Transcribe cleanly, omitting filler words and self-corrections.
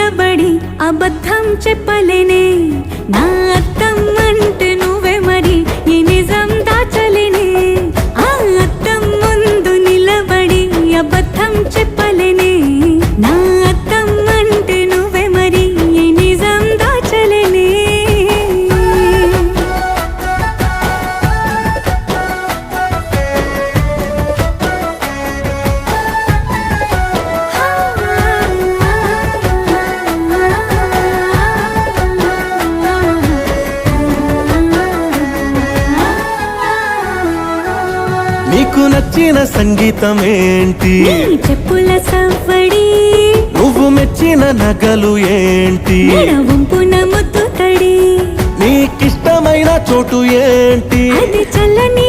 నిలబడి అబద్ధం చెప్పలేనే నా అద్దం అంటే నువ్వే మరి ఈ నిజం దాచలేనే ఆ అద్దం ముందు నిలబడి అబద్ధం చెప్పలేనే నా అద్దం అంటే నువ్వే మరి ఈ నిజం దాచలేనే నీకు నచ్చిన సంగీతం ఏంటి నీ చెప్పుల సవ్వడి నువ్వు మెచ్చిన నగలు ఏంటి వంపున ముద్దు తడి నీకిష్టమైన చోటు ఏంటి అది చల్లని